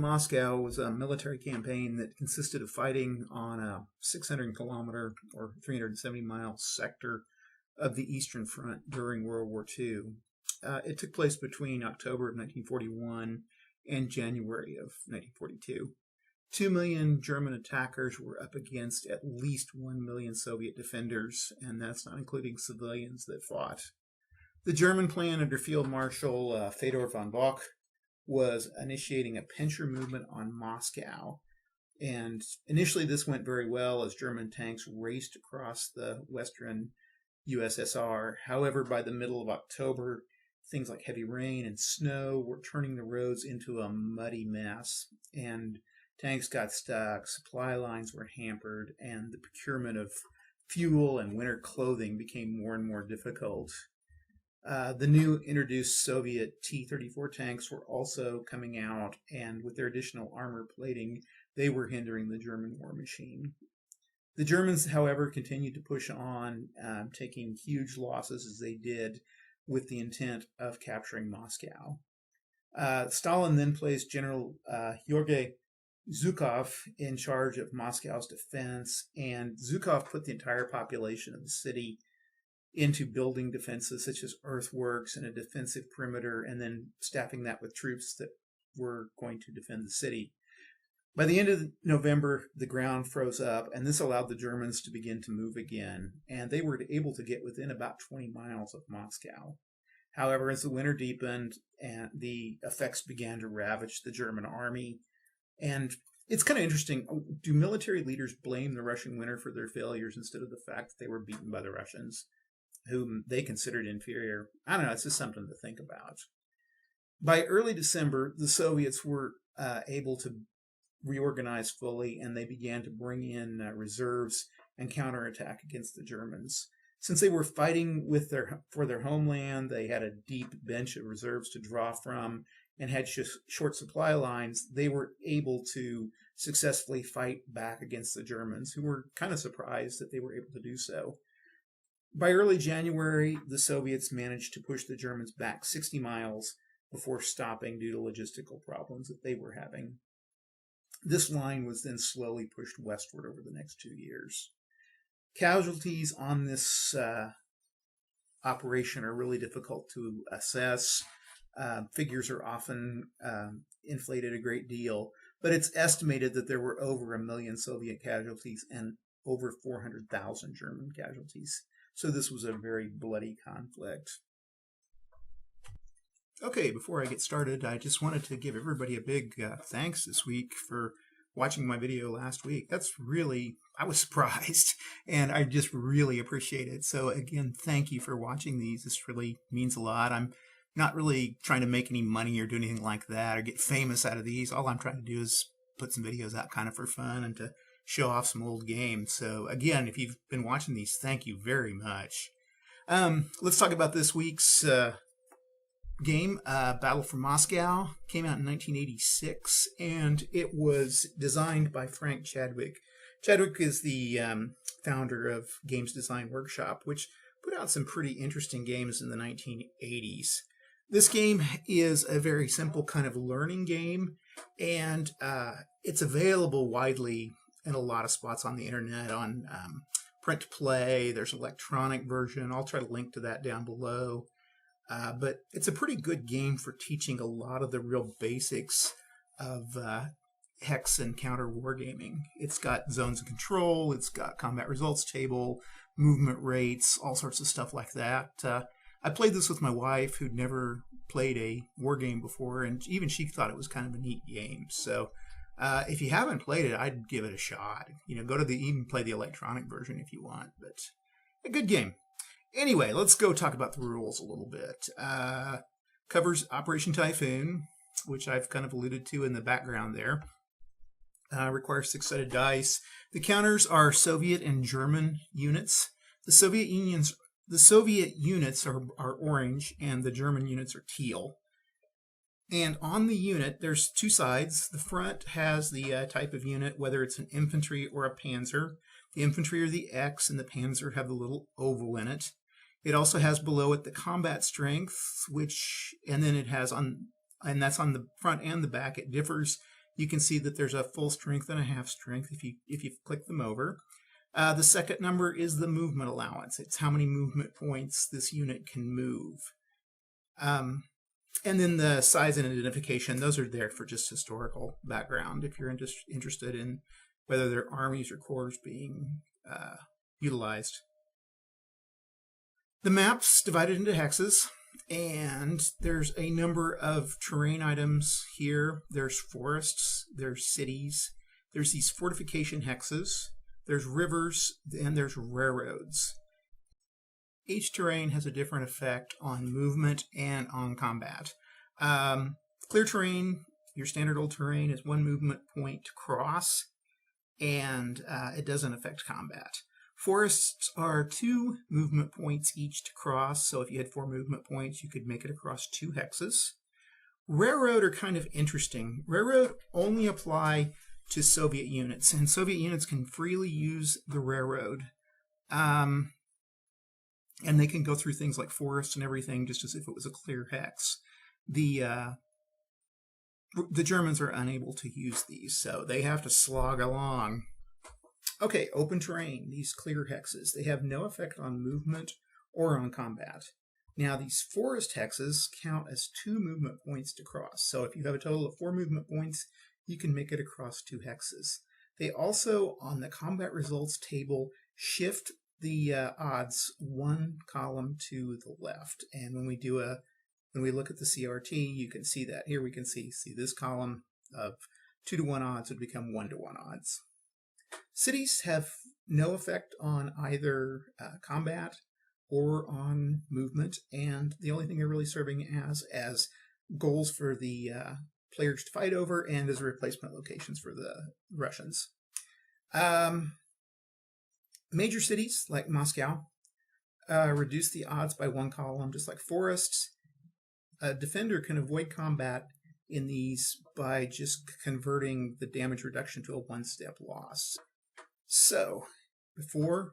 Moscow was a military campaign that consisted of fighting on a 600-kilometer or 370-mile sector of the Eastern Front during World War II. It took place between October of 1941 and January of 1942. 2 million German attackers were up against at least 1 million Soviet defenders, and that's not including civilians that fought. The German plan under Field Marshal Fedor von Bock was initiating a pincer movement on Moscow. And initially this went very well as German tanks raced across the western USSR. However, by the middle of October, things like heavy rain and snow were turning the roads into a muddy mess, and tanks got stuck, supply lines were hampered, and the procurement of fuel and winter clothing became more and more difficult. The new introduced Soviet T-34 tanks were also coming out, and with their additional armor plating, they were hindering the German war machine. The Germans, however, continued to push on, taking huge losses as they did, with the intent of capturing Moscow. Stalin then placed General Georgy Zhukov in charge of Moscow's defense, and Zhukov put the entire population of the city into building defenses such as earthworks and a defensive perimeter, and then staffing that with troops that were going to defend the city. By the end of November, the ground froze up, and this allowed the Germans to begin to move again, and they were able to get within about 20 miles of Moscow. However, as the winter deepened, and the effects began to ravage the German army, and it's kind of interesting, do military leaders blame the Russian winter for their failures instead of the fact that they were beaten by the Russians, whom they considered inferior? I don't know, it's just something to think about. By early December, the Soviets were able to reorganize fully, and they began to bring in reserves and counterattack against the Germans. Since they were fighting for their homeland, they had a deep bench of reserves to draw from and had short supply lines. They were able to successfully fight back against the Germans, who were kind of surprised that they were able to do so. By early January, the Soviets managed to push the Germans back 60 miles before stopping due to logistical problems that they were having. This line was then slowly pushed westward over the next 2 years. Casualties on this operation are really difficult to assess. Figures are often inflated a great deal, but it's estimated that there were over 1 million Soviet casualties and over 400,000 German casualties. So this was a very bloody conflict. Okay, before I get started, I just wanted to give everybody a big thanks this week for watching my video last week. I was surprised, and I just really appreciate it. So again, thank you for watching these. This really means a lot. I'm not really trying to make any money or do anything like that or get famous out of these. All I'm trying to do is put some videos out kind of for fun and to show off some old games. So again, if you've been watching these, thank you very much. Let's talk about this week's game. Battle for Moscow came out in 1986, and it was designed by Frank Chadwick. Chadwick is the founder of Games Design Workshop, which put out some pretty interesting games in the 1980s. This game is a very simple kind of learning game, and it's available widely in a lot of spots on the internet, on print to play. There's an electronic version. I'll try to link to that down below. But it's a pretty good game for teaching a lot of the real basics of hex and counter wargaming. It's got zones of control, it's got combat results table, movement rates, all sorts of stuff like that. I played this with my wife, who'd never played a war game before, and even she thought it was kind of a neat game. So if you haven't played it, I'd give it a shot. Even play the electronic version if you want, but a good game. Anyway, let's go talk about the rules a little bit. Covers Operation Typhoon, which I've kind of alluded to in the background there. Requires 6-sided dice. The counters are Soviet and German units. The Soviet units are orange, and the German units are teal. And on the unit, there's two sides. The front has the type of unit, whether it's an infantry or a panzer. The infantry are the X, and the panzer have the little oval in it. It also has below it the combat strength, and then it has and that's on the front and the back. It differs You can see that there's a full strength and a half strength if you click them over. The second number is the movement allowance. It's how many movement points this unit can move. And then the size and identification, those are there for just historical background if you're interested in whether they're armies or corps being utilized. The map's divided into hexes, and there's a number of terrain items here. There's forests, there's cities, there's these fortification hexes, there's rivers, and there's railroads. Each terrain has a different effect on movement and on combat. Clear terrain, your standard old terrain, is 1 movement point to cross, and it doesn't affect combat. Forests are 2 movement points each to cross, so if you had 4 movement points, you could make it across 2 hexes. Railroad are kind of interesting. Railroad only apply to Soviet units, and Soviet units can freely use the railroad. And they can go through things like forests and everything just as if it was a clear hex. The Germans are unable to use these, so they have to slog along. Okay, open terrain, these clear hexes, they have no effect on movement or on combat. Now, these forest hexes count as 2 movement points to cross. So if you have a total of 4 movement points, you can make it across 2 hexes. They also, on the combat results table, shift the odds 1 column to the left. And when we look at the CRT, you can see that. Here we can see this column of 2-to-1 odds would become 1-to-1 odds. Cities have no effect on either combat or on movement, and the only thing they're really serving as goals for the players to fight over and as replacement locations for the Russians. Major cities like Moscow reduce the odds by 1 column, just like forests. A defender can avoid combat in these by just converting the damage reduction to a 1-step loss. So, before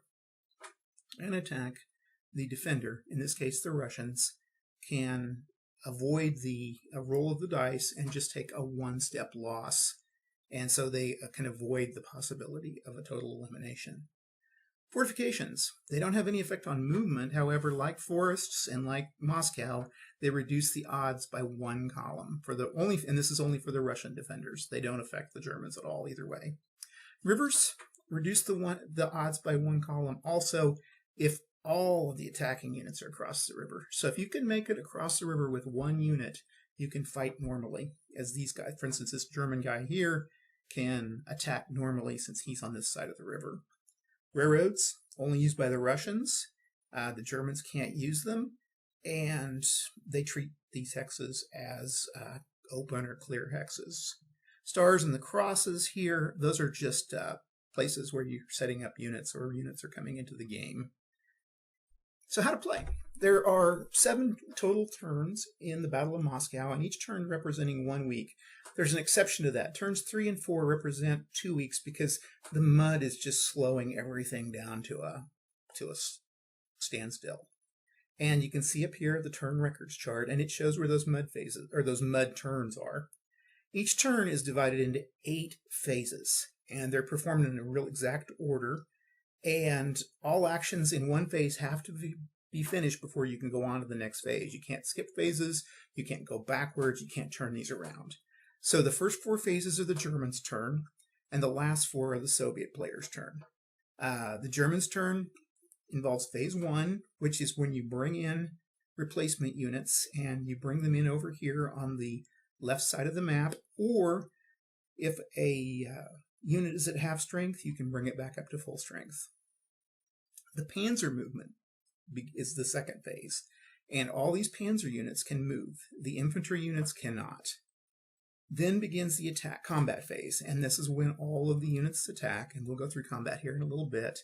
an attack, the defender, in this case the Russians, can avoid the roll of the dice and just take a 1-step loss. And so they can avoid the possibility of a total elimination. Fortifications, they don't have any effect on movement. However, like forests and like Moscow, they reduce the odds by 1 column and this is only for the Russian defenders. They don't affect the Germans at all either way. Rivers reduce the odds by 1 column also if all of the attacking units are across the river. So if you can make it across the river with 1 unit, you can fight normally. As these guys, for instance, this German guy here can attack normally since he's on this side of the river. Railroads, only used by the Russians. The Germans can't use them, and they treat these hexes as open or clear hexes. Stars and the crosses here, those are just places where you're setting up units or units are coming into the game. So how to play? There are 7 total turns in the Battle of Moscow, and each turn representing 1 week. There's an exception to that. Turns 3 and 4 represent 2 weeks because the mud is just slowing everything down to a standstill. And you can see up here the turn records chart, and it shows where those mud phases or those mud turns are. Each turn is divided into 8 phases, and they're performed in a real exact order. And all actions in one phase have to be finished before you can go on to the next phase. You can't skip phases, you can't go backwards, you can't turn these around. So the first 4 phases are the Germans' turn, and the last 4 are the Soviet players' turn. The Germans' turn involves phase 1, which is when you bring in replacement units, and you bring them in over here on the left side of the map, or if a unit is at half strength, you can bring it back up to full strength. The Panzer movement is the second phase, and all these Panzer units can move. The infantry units cannot. Then begins the combat phase, and this is when all of the units attack, and we'll go through combat here in a little bit.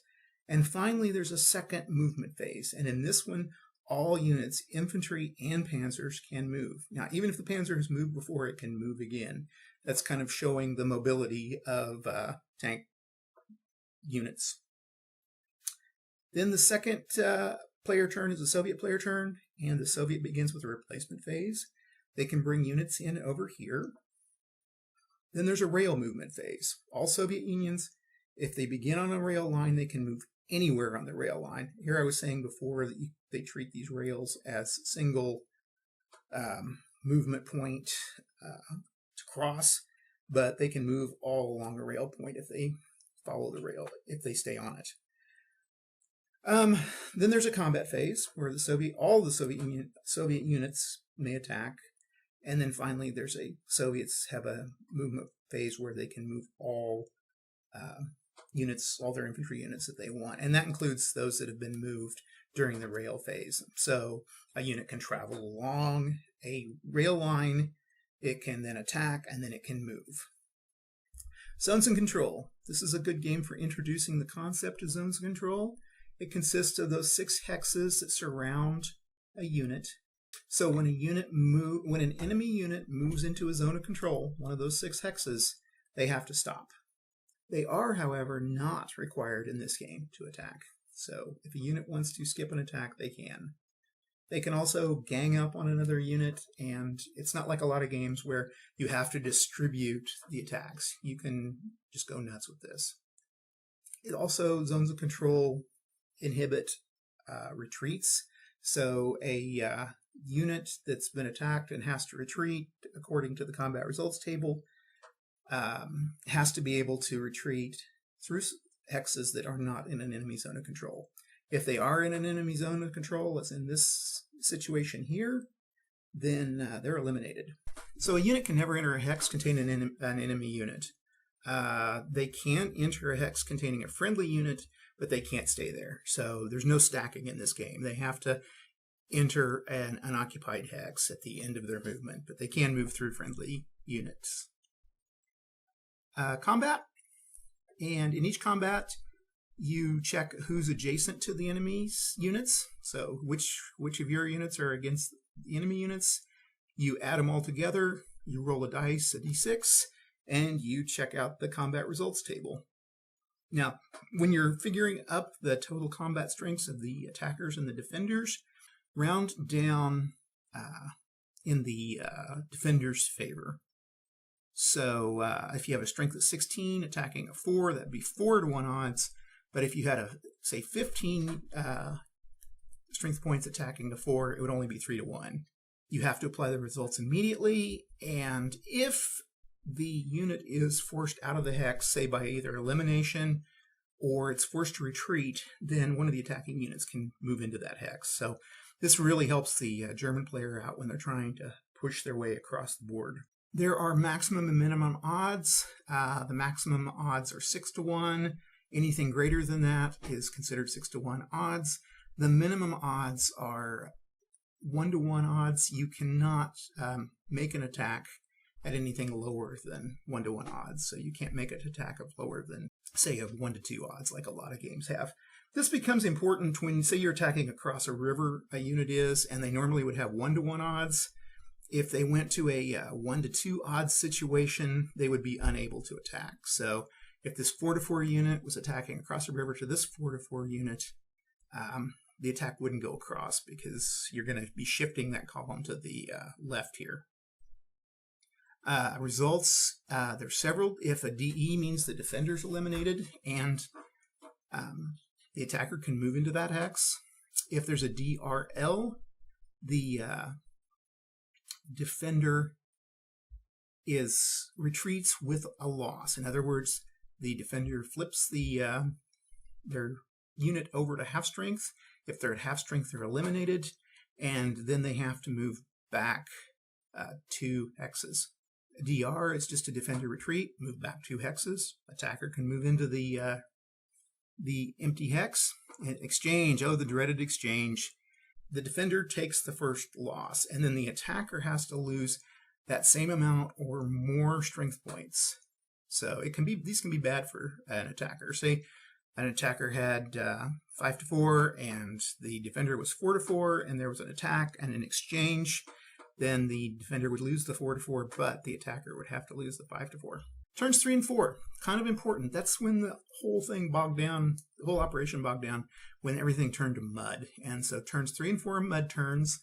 And finally, there's a second movement phase, and in this one, all units, infantry and panzers, can move. Now, even if the panzer has moved before, it can move again. That's kind of showing the mobility of tank units. Then the second player turn is the Soviet player turn, and the Soviet begins with a replacement phase. They can bring units in over here. Then there's a rail movement phase. All Soviet Unions, if they begin on a rail line, they can move anywhere on the rail line. Here I was saying before that they treat these rails as single movement point to cross, but they can move all along a rail point if they follow the rail, if they stay on it. Then there's a combat phase where all the Soviet units may attack, and then finally Soviets have a movement phase where they can move all units, all their infantry units that they want, and that includes those that have been moved during the rail phase. So a unit can travel along a rail line, it can then attack, and then it can move. Zones of control. This is a good game for introducing the concept of zones of control. It consists of those 6 hexes that surround a unit. So when an enemy unit moves into a zone of control, one of those 6 hexes, they have to stop. They are, however, not required in this game to attack. So if a unit wants to skip an attack, they can. They can also gang up on another unit, and it's not like a lot of games where you have to distribute the attacks. You can just go nuts with this. It also, zones of control inhibit retreats. So a unit that's been attacked and has to retreat, according to the combat results table, has to be able to retreat through hexes that are not in an enemy zone of control. If they are in an enemy zone of control, as in this situation here, then they're eliminated. So a unit can never enter a hex containing an enemy unit. They can enter a hex containing a friendly unit, but they can't stay there. So there's no stacking in this game. They have to enter an unoccupied hex at the end of their movement, but they can move through friendly units. Combat. And in each combat, you check who's adjacent to the enemy's units. So which of your units are against the enemy units. You add them all together, you roll a dice, a d6, and you check out the combat results table. Now, when you're figuring up the total combat strengths of the attackers and the defenders, round down in the defender's favor. So if you have a strength of 16 attacking a 4, that'd be 4-to-1 odds. But if you had say 15 strength points attacking the 4, it would only be 3-to-1. You have to apply the results immediately, and if the unit is forced out of the hex, say by either elimination or it's forced to retreat, then one of the attacking units can move into that hex. So this really helps the German player out when they're trying to push their way across the board. There are maximum and minimum odds. The maximum odds are 6-to-1. Anything greater than that is considered 6-to-1 odds. The minimum odds are 1-to-1 odds. You cannot make an attack at anything lower than 1-to-1 odds. So you can't make an attack of lower than, say, of 1-to-2 odds, like a lot of games have. This becomes important when, say, you're attacking across a river, a unit is, and they normally would have 1-to-1 odds. If they went to a 1-to-2 odds situation, they would be unable to attack. So if this 4-to-4 unit was attacking across a river to this 4-to-4 unit, the attack wouldn't go across because you're going to be shifting that column to the left here. Results, there's several. If a DE means the defender's eliminated and the attacker can move into that hex. If there's a DRL, the defender retreats with a loss. In other words, the defender flips their unit over to half strength. If they're at half strength, they're eliminated, and then they have to move back 2 hexes. DR is just a defender retreat, move back 2 hexes. Attacker can move into the empty hex. And exchange, the dreaded exchange. The defender takes the first loss, and then the attacker has to lose that same amount or more strength points. So these can be bad for an attacker. Say an attacker had 5-to-4 and the defender was 4-to-4, and there was an attack and an exchange. Then the defender would lose the 4-to-4, but the attacker would have to lose the 5-to-4. Turns 3 and 4, kind of important. That's when the whole thing bogged down, the whole operation bogged down, when everything turned to mud. And so turns 3 and 4 are mud turns.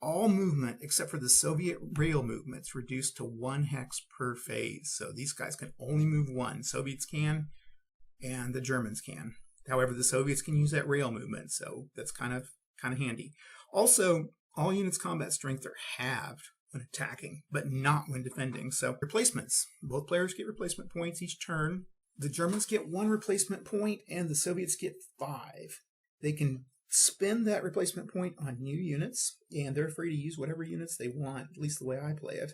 all movement except for the Soviet rail movements reduced to 1 hex per phase. So these guys can only move 1. Soviets can, and the Germans can. However, the Soviets can use that rail movement, so that's kind of handy. Also, all units' combat strength are halved when attacking, but not when defending. So replacements. Both players get replacement points each turn. The Germans get 1 replacement point, and the Soviets get 5. They can spend that replacement point on new units, and they're free to use whatever units they want, at least the way I play it.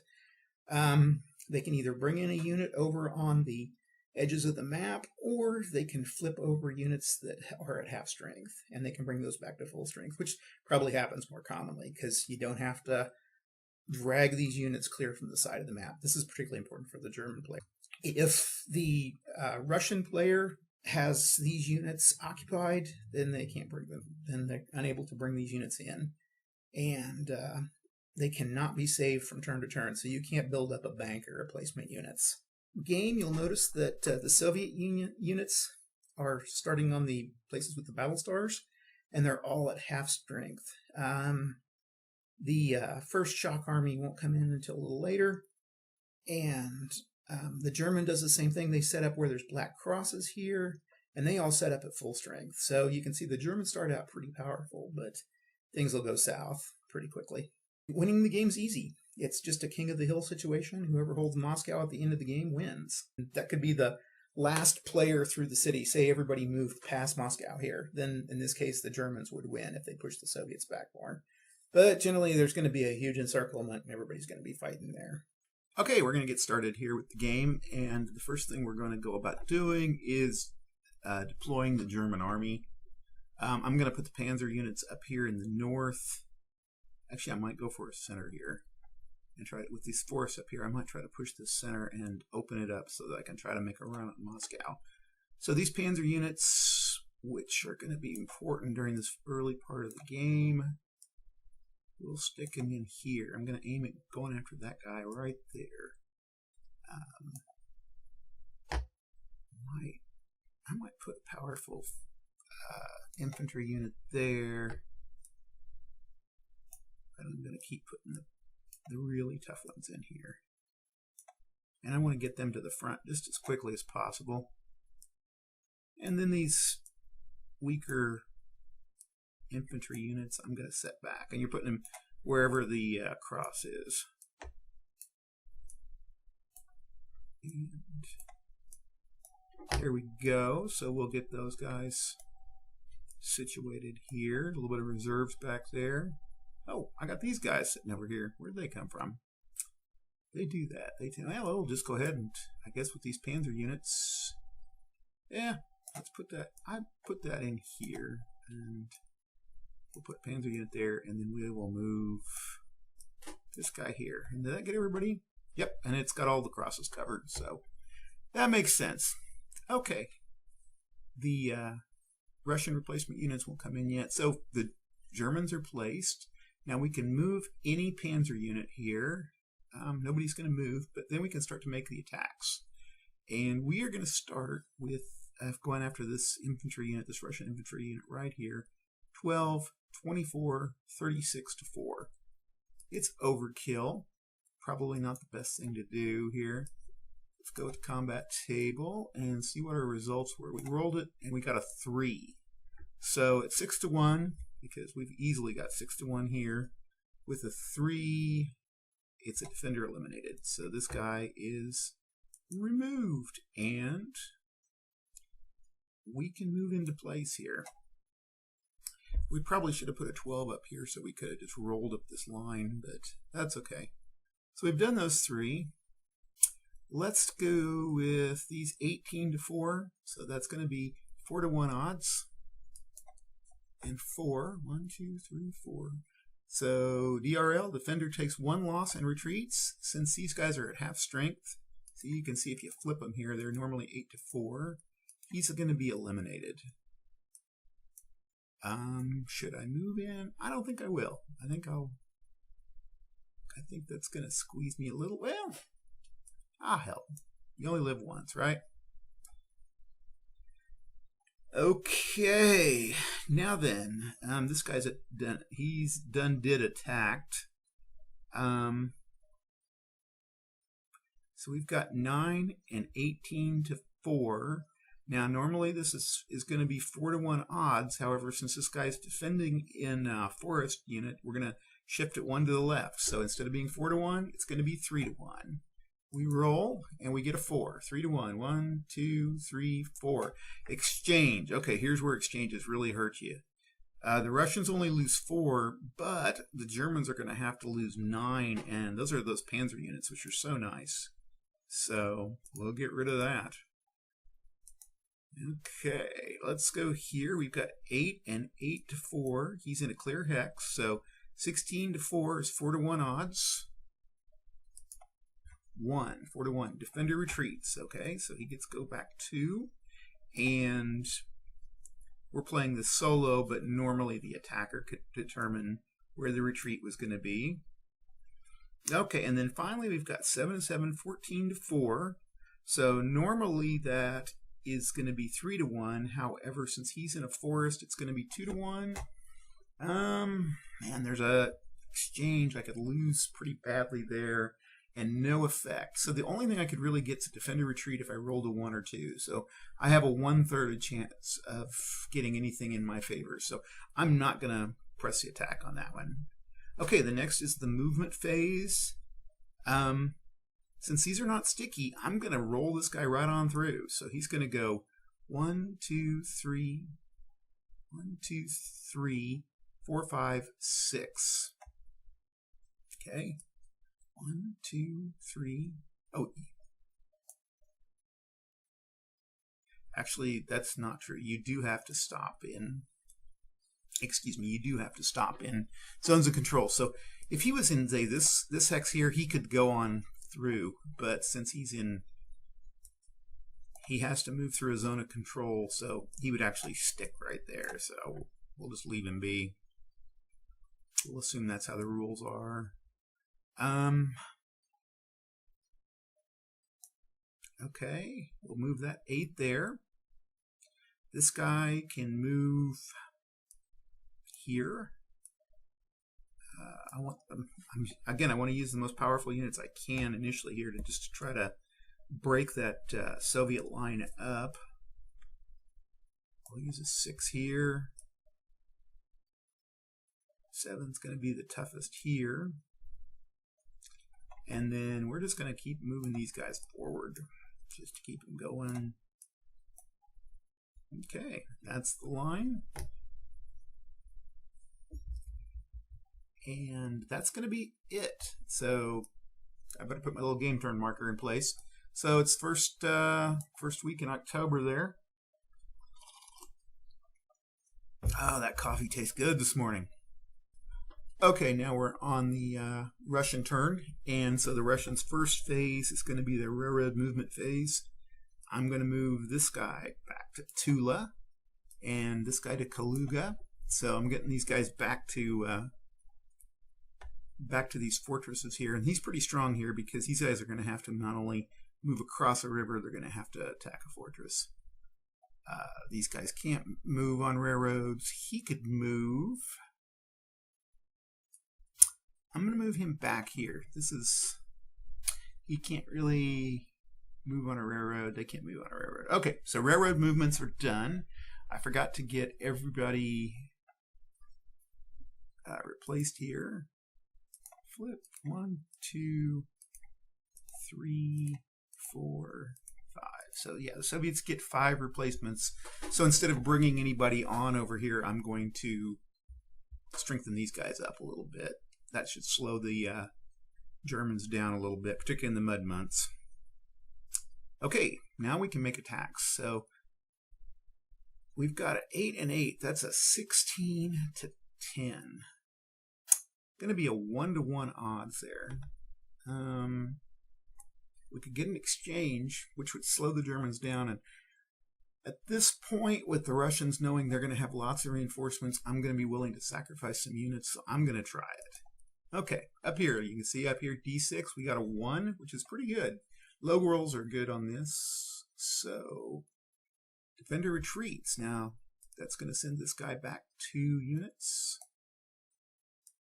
They can either bring in a unit over on the edges of the map, or they can flip over units that are at half strength, and they can bring those back to full strength, which probably happens more commonly because you don't have to drag these units clear from the side of the map. This is particularly important for the German player. If the Russian player has these units occupied, then they can't bring them. Then they're unable to bring these units in, and they cannot be saved from turn to turn. So you can't build up a bank or replacement units. Game, you'll notice that the Soviet Union units are starting on the places with the battle stars, and they're all at half strength. The first shock army won't come in until a little later, and the German does the same thing. They set up where there's black crosses here, and they all set up at full strength. So you can see the Germans start out pretty powerful, but things will go south pretty quickly. Winning the game's easy. It's just a king of the hill situation. Whoever holds Moscow at the end of the game wins. That could be the last player through the city. Say everybody moved past Moscow here. Then, in this case, the Germans would win if they pushed the Soviets back more. But generally, there's going to be a huge encirclement, and everybody's going to be fighting there. Okay, we're going to get started here with the game, and the first thing we're going to go about doing is deploying the German army. I'm going to put the Panzer units up here in the north. Actually, I might go for a center here. And try it with these forests up here. I might try to push this center and open it up so that I can try to make a run at Moscow. So these Panzer units, which are going to be important during this early part of the game, we'll stick them in here. I'm going to aim at going after that guy right there. I might put a powerful infantry unit there. But I'm going to keep putting the really tough ones in here. And I want to get them to the front just as quickly as possible. And then these weaker infantry units I'm going to set back. And you're putting them wherever the cross is. And there we go. So we'll get those guys situated here. A little bit of reserves back there. Oh, I got these guys sitting over here. Where'd they come from? They do that. Well, we'll just go ahead and, I guess with these Panzer units, yeah, let's put that, I put that in here, and we'll put Panzer unit there, and then we will move this guy here. And did that get everybody? Yep, and it's got all the crosses covered, so that makes sense. Okay, the Russian replacement units won't come in yet, so the Germans are placed. Now we can move any Panzer unit here. Nobody's going to move, but then we can start to make the attacks. And we are going to start with going after this infantry unit, this Russian infantry unit right here. 12, 24, 36 to 4. It's overkill. Probably not the best thing to do here. Let's go to combat table and see what our results were. We rolled it and we got a 3. So it's 6 to 1. Because we've easily got 6 to 1 here. With a 3, it's a defender eliminated. So this guy is removed. And we can move into place here. We probably should have put a 12 up here so we could have just rolled up this line, but that's okay. So we've done those 3. Let's go with these 18 to 4. So that's going to be 4 to 1 odds. And 4. 1, 2, 3, 4. So DRL, defender takes 1 loss and retreats. Since these guys are at half strength, so you can see if you flip them here, they're normally 8 to 4. He's going to be eliminated. Should I move in? I don't think I will. I think that's going to squeeze me a little. Well, hell. You only live once, right? Okay, now then, this guy's did attacked. So we've got 9 and 18 to 4. Now, normally this is going to be 4-to-1 odds. However, since this guy's defending in forest unit, we're going to shift it 1 to the left. So instead of being 4-to-1, it's going to be 3-to-1. We roll and we get a 4. 3-to-1. 1, 2, 3, 4. Exchange. Okay, here's where exchanges really hurt you. The Russians only lose 4, but the Germans are going to have to lose 9, and those are those Panzer units, which are so nice. So we'll get rid of that. Okay, let's go here. We've got 8 and 8 to 4. He's in a clear hex, so 16 to 4 is 4-to-1 odds. 4-to-1. Defender retreats. Okay, so he gets go back 2, and we're playing the solo, but normally the attacker could determine where the retreat was going to be. Okay, and then finally we've got 7 and 7, 14 to 4. So normally that is going to be 3-to-1. However, since he's in a forest, it's going to be 2-to-1. Man, there's a exchange. I could lose pretty badly there, and no effect. So the only thing I could really get to defender retreat if I rolled a 1 or 2. So I have a 1/3 chance of getting anything in my favor. So I'm not going to press the attack on that one. Okay, the next is the movement phase. Since these are not sticky, I'm going to roll this guy right on through. So he's going to go 1, 2, 3, 1, 2, 3, 4, 5, 6. Okay. 1, 2, 3. Oh, actually, that's not true. You do have to stop in. Excuse me, you do have to stop in zones of control. So if he was in, say, this hex here, he could go on through, but since he's in, he has to move through a zone of control, so he would actually stick right there. So we'll just leave him be. We'll assume that's how the rules are. Okay, we'll move that 8 there. This guy can move here. I want to use the most powerful units I can initially here to just try to break that Soviet line up. We'll use a 6 here. 7's going to be the toughest here. And then we're just going to keep moving these guys forward just to keep them going. Okay, that's the line. And that's going to be it. So I better put my little game turn marker in place. So it's first week in October there. Oh, that coffee tastes good this morning. Okay, now we're on the Russian turn. And so the Russians' first phase is going to be their railroad movement phase. I'm going to move this guy back to Tula and this guy to Kaluga. So I'm getting these guys back to these fortresses here, and he's pretty strong here because these guys are going to have to not only move across a river, they're going to have to attack a fortress. These guys can't move on railroads. He could move. I'm going to move him back here. He can't really move on a railroad. They can't move on a railroad. Okay, so railroad movements are done. I forgot to get everybody replaced here. Flip 1, 2, 3, 4, 5. So yeah, the Soviets get 5 replacements. So instead of bringing anybody on over here, I'm going to strengthen these guys up a little bit. That should slow the Germans down a little bit, particularly in the mud months. Okay, now we can make attacks. So we've got an 8 and 8. That's a 16 to 10. Going to be a 1-to-1 odds there. We could get an exchange, which would slow the Germans down. And at this point, with the Russians knowing they're going to have lots of reinforcements, I'm going to be willing to sacrifice some units, so I'm going to try it. Okay, up here, you can see up here, D6, we got a 1, which is pretty good. Low rolls are good on this. So Defender retreats. Now, that's going to send this guy back 2 units.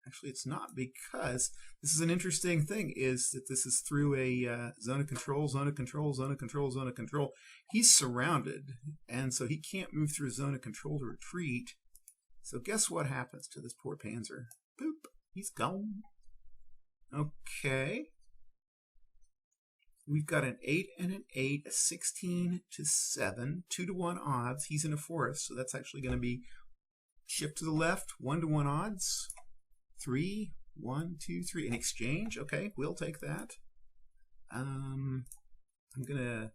Actually, it's not, because this is an interesting thing, is that this is through a zone of control, zone of control, zone of control, zone of control. He's surrounded, and so he can't move through a zone of control to retreat. So guess what happens to this poor Panzer? Boop, he's gone. Okay. We've got an 8 and an 8, a 16 to 7, 2-to-1 odds. He's in a forest, so that's actually going to be shift to the left, 1-to-1 odds. 3, 1, 2, 3. In exchange, okay, we'll take that. I'm gonna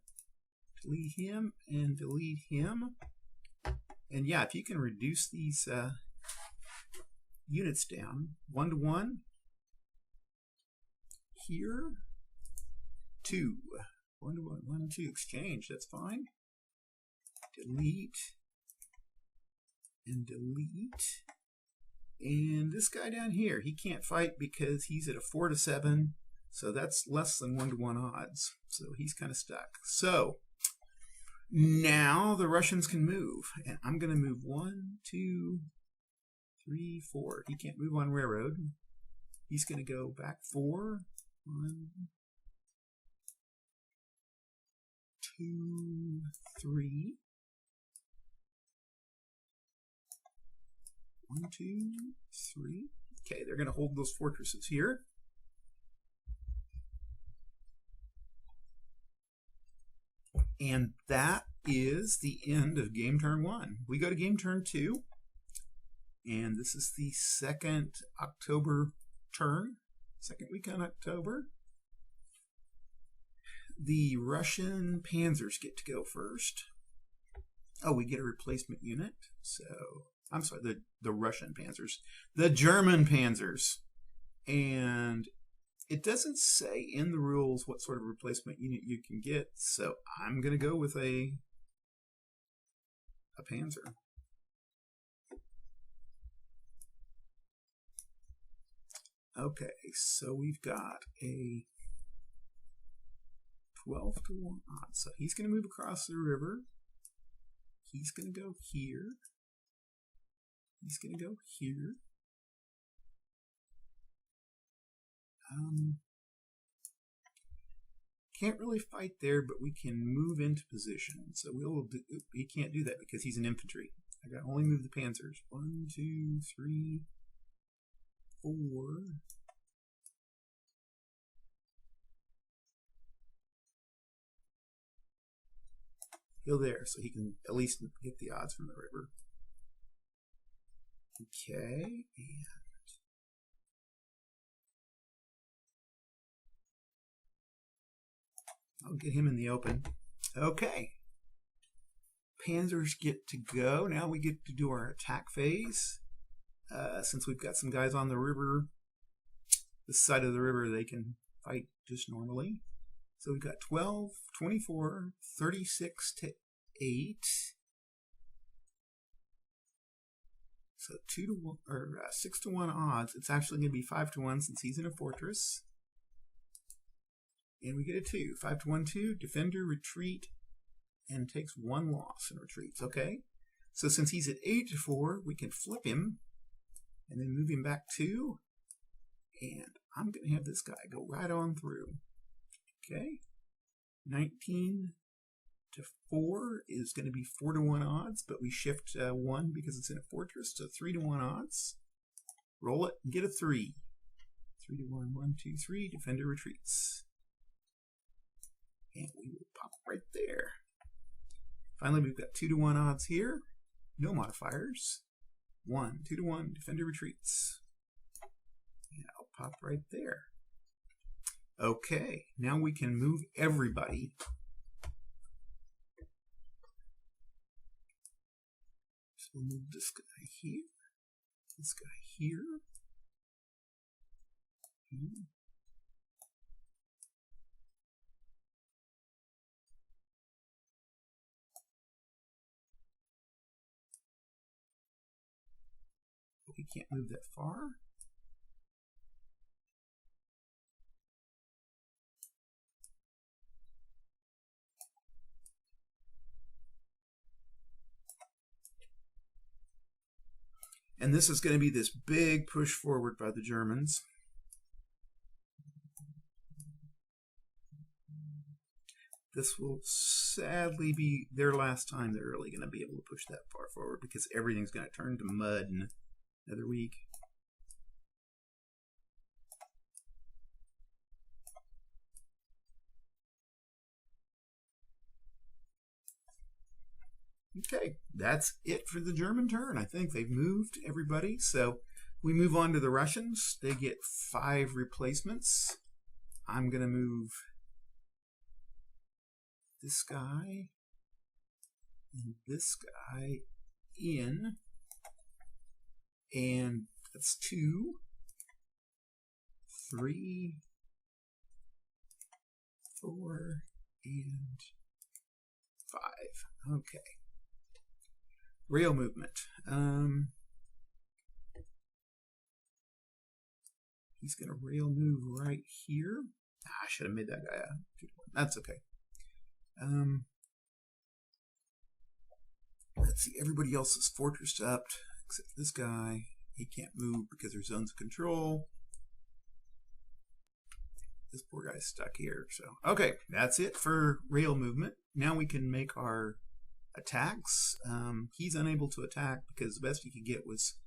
delete him and delete him. And yeah, if you can reduce these units down, 1-to-1 here, 2, 1-to-1, 1 2 exchange. That's fine. Delete and delete. And this guy down here, he can't fight because he's at a 4 to 7, so that's less than 1-to-1 odds. So he's kind of stuck. So now the Russians can move, and I'm going to move 1, 2, 3, 4. He can't move on railroad. He's going to go back 4, 1, 2, 3. 1, 2, 3. Okay, they're going to hold those fortresses here. And that is the end of game turn 1. We go to game turn 2. And this is the 2nd October turn. 2nd week in October. The Russian panzers get to go first. Oh, we get a replacement unit. So, I'm sorry, the Russian panzers. The German panzers. And it doesn't say in the rules what sort of replacement unit you can get, so I'm going to go with a panzer. Okay, so we've got a 12-to-1 odd. So he's going to move across the river. He's going to go here. He's going to go here. Can't really fight there, but we can move into position. So he can't do that because he's an infantry. I got to only move the panzers. 1, 2, 3, 4. Go there, so he can at least get the odds from the river. Okay, and I'll get him in the open. Okay. Panzers get to go. Now we get to do our attack phase. Since we've got some guys on the river, this side of the river, they can fight just normally. So we've got 12, 24, 36 to 8. So 2-to-1 or 6-to-1 odds. It's actually going to be 5-to-1 since he's in a fortress. And we get a 2. 5-to-1, 2. Defender, retreat, and takes 1 loss and retreats. Okay? So since he's at 8-to-4, we can flip him and then move him back 2. And I'm going to have this guy go right on through. Okay? 19-to-4 is going to be 4-to-1 odds, but we shift 1 because it's in a fortress to 3-to-1 odds. Roll it and get a 3. 3-to-1, 1, 2, 3. Defender retreats. And we will pop right there. Finally, we've got 2-to-1 odds here. No modifiers. 1, 2-to-1. Defender retreats. And I'll pop right there. Okay, now we can move everybody. So we'll move this guy here. This guy here. We can't move that far. And this is going to be this big push forward by the Germans. This will sadly be their last time they're really going to be able to push that far forward, because everything's going to turn to mud in another week. Okay, that's it for the German turn. I think they've moved everybody. So we move on to the Russians. They get 5 replacements. I'm going to move this guy and this guy in. And that's 2, 3, 4, and 5. Okay. Rail movement. He's going to rail move right here. I should have made that guy a 2-1. That's okay. Let's see. Everybody else is fortressed up except this guy. He can't move because there's zones of control. This poor guy's stuck here. So okay, that's it for rail movement. Now we can make our attacks. He's unable to attack because the best he could get was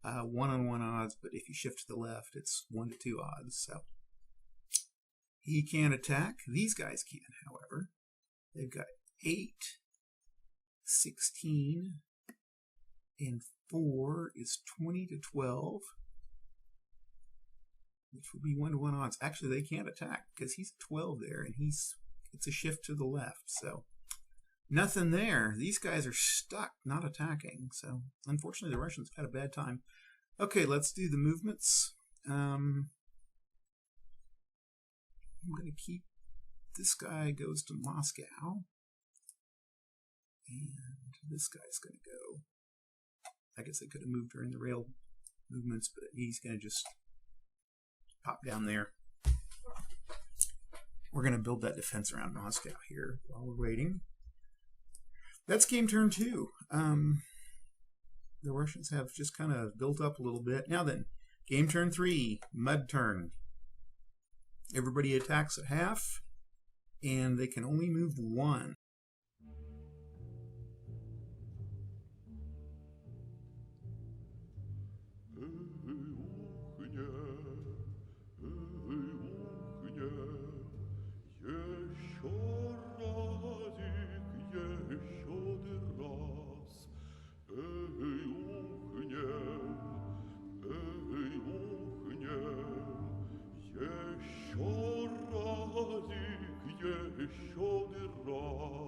1-on-1 odds, but if you shift to the left, it's 1-2 odds. So he can't attack. These guys can, however. They've got 8, 16, and 4 is 20-12, which would be 1-1 odds. Actually, they can't attack because he's 12 there, and it's a shift to the left. So nothing there. These guys are stuck, not attacking. So unfortunately, the Russians have had a bad time. Okay, let's do the movements. I'm going to keep this guy goes to Moscow. And this guy's going to go. I guess they could have moved during the rail movements, but he's going to just pop down there. We're going to build that defense around Moscow here while we're waiting. That's game turn 2. The Russians have just kind of built up a little bit. Now then, game turn 3, mud turn. Everybody attacks at half, and they can only move 1. Еще разик, еще не раз.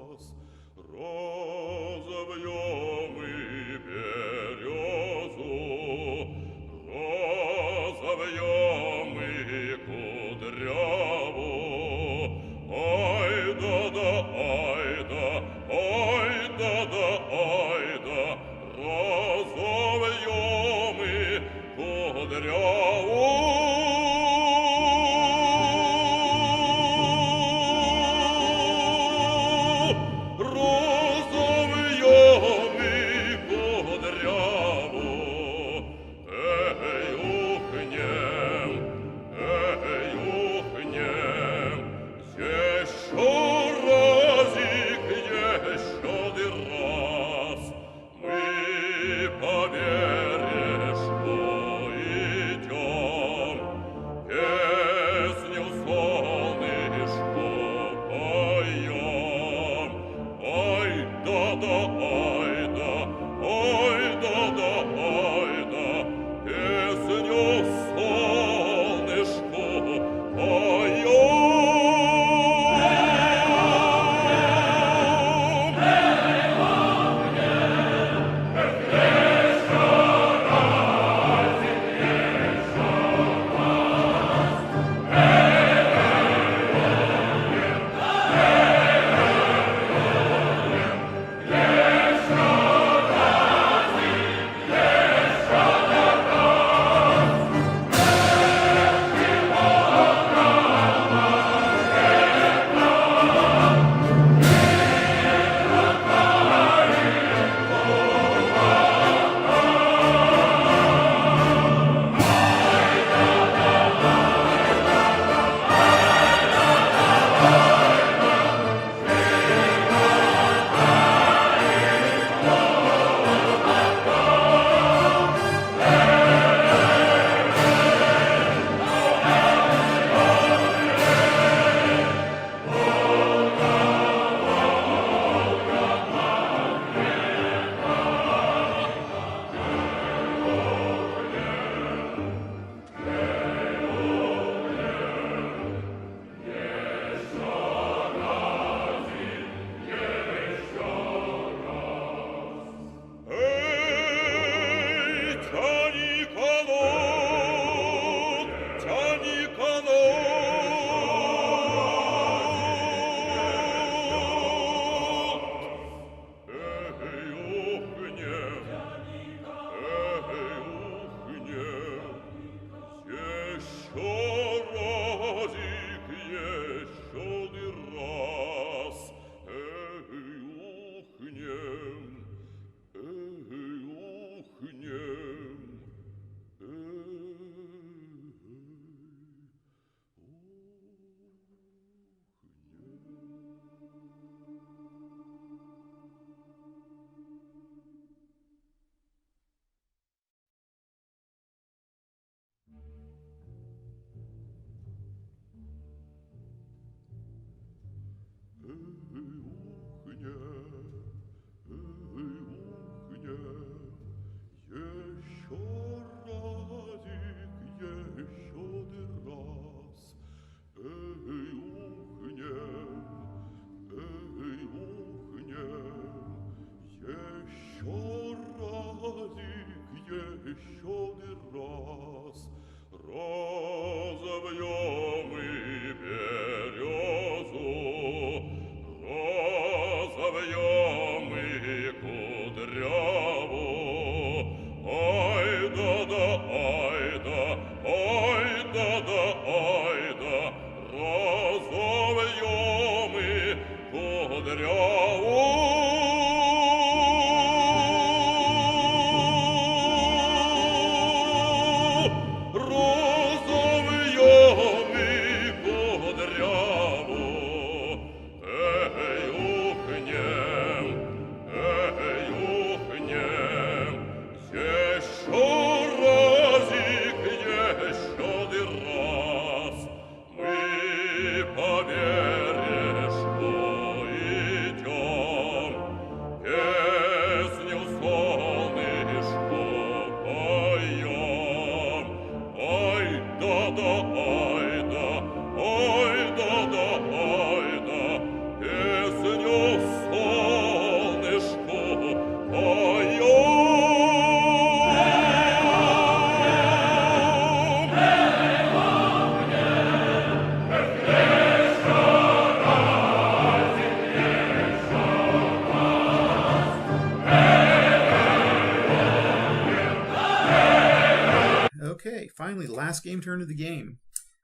finally, last game turn of the game.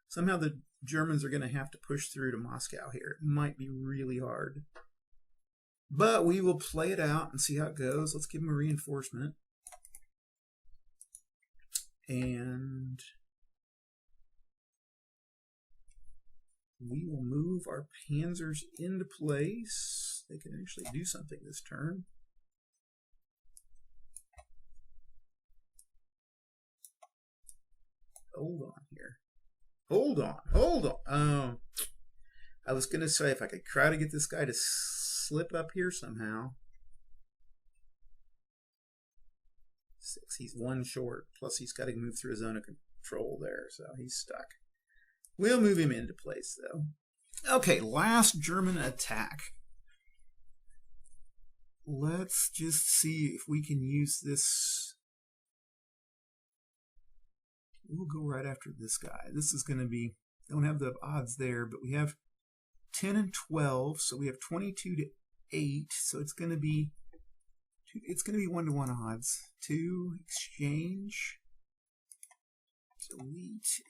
Somehow the Germans are going to have to push through to Moscow here. It might be really hard. But we will play it out and see how it goes. Let's give them a reinforcement. And we will move our panzers into place. They can actually do something this turn. Hold on here. Hold on. I was going to say if I could try to get this guy to slip up here somehow. 6, he's 1 short. Plus he's got to move through a zone of control there, so he's stuck. We'll move him into place, though. Okay, last German attack. Let's just see if we can use this. We'll go right after this guy. This is going to be, don't have the odds there, but we have 10 and 12, so we have 22 to 8, so it's going to be 1-to-1 odds. 2, exchange, delete,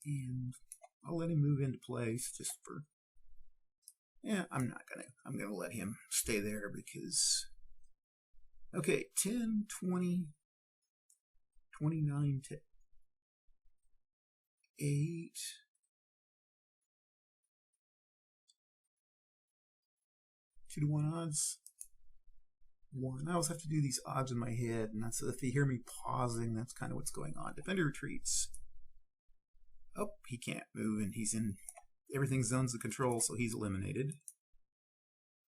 and I'll let him move into place just for, yeah, I'm going to let him stay there because, okay, 10, 20, 29 to 8. Two to 1 odds. 1. I always have to do these odds in my head, and that's if you hear me pausing, that's kind of what's going on. Defender retreats. Oh, he can't move, and he's in everything's zones of control, so he's eliminated.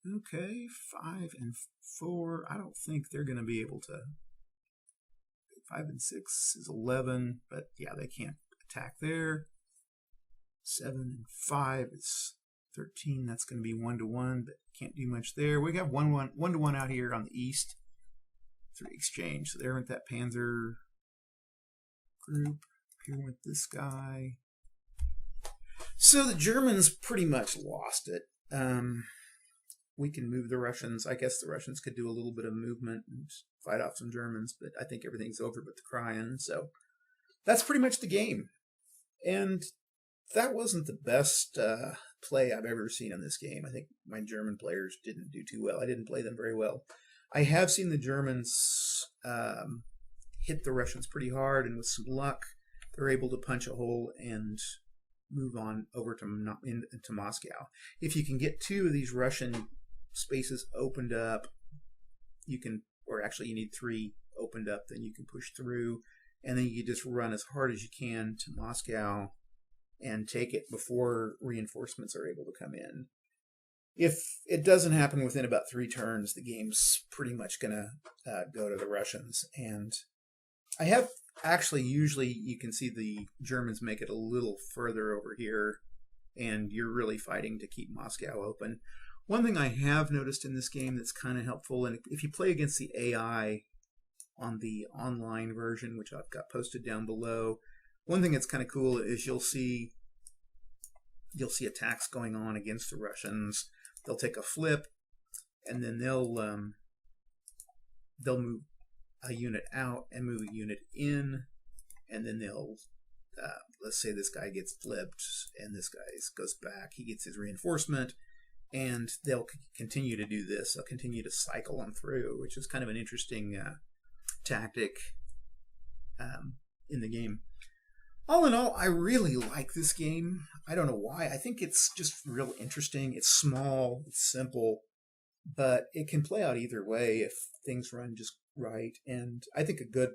Okay, 5 and 4. I don't think they're going to be able to. 5 and 6 is 11, but yeah, they can't attack there. 7 and 5 is 13. That's going to be 1-to-1, but can't do much there. We got 1-to-1 out here on the east through exchange. So there went that Panzer group. Here went this guy. So the Germans pretty much lost it. We can move the Russians. I guess the Russians could do a little bit of movement and fight off some Germans, but I think everything's over but the crying. So that's pretty much the game. And that wasn't the best play I've ever seen in this game. I think my German players didn't do too well. I didn't play them very well. I have seen the Germans hit the Russians pretty hard, and with some luck, they're able to punch a hole and move on over to Moscow. If you can get 2 of these Russian spaces opened up, you can, or actually you need 3 opened up, then you can push through, and then you just run as hard as you can to Moscow and take it before reinforcements are able to come in. If it doesn't happen within about 3 turns, the game's pretty much going to go to the Russians. And I have actually, usually you can see the Germans make it a little further over here, and you're really fighting to keep Moscow open. One thing I have noticed in this game that's kind of helpful, and if you play against the AI on the online version, which I've got posted down below, one thing that's kind of cool is you'll see attacks going on against the Russians. They'll take a flip, and then they'll move a unit out and move a unit in, and then they'll let's say this guy gets flipped and this guy goes back. He gets his reinforcement, and they'll continue to do this. They'll continue to cycle them through, which is kind of an interesting tactic in the game. All in all, I really like this game. I don't know why. I think it's just real interesting. It's small, it's simple, but it can play out either way if things run just right. And I think a good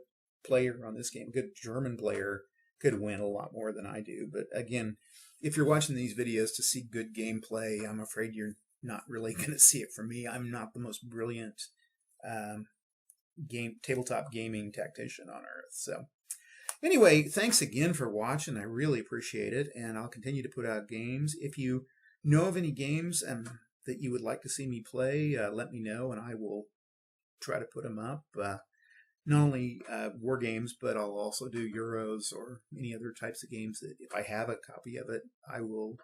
player on this game, a good German player, could win a lot more than I do. But again, if you're watching these videos to see good gameplay, I'm afraid you're not really going to see it from me. I'm not the most brilliant tabletop gaming tactician on earth. So anyway, thanks again for watching. I really appreciate it, and I'll continue to put out games. If you know of any games that you would like to see me play, let me know, and I will try to put them up. Not only war games, but I'll also do Euros or any other types of games that if I have a copy of it, I will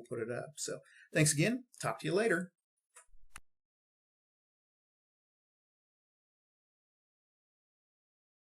put it up. So thanks again. Talk to you later.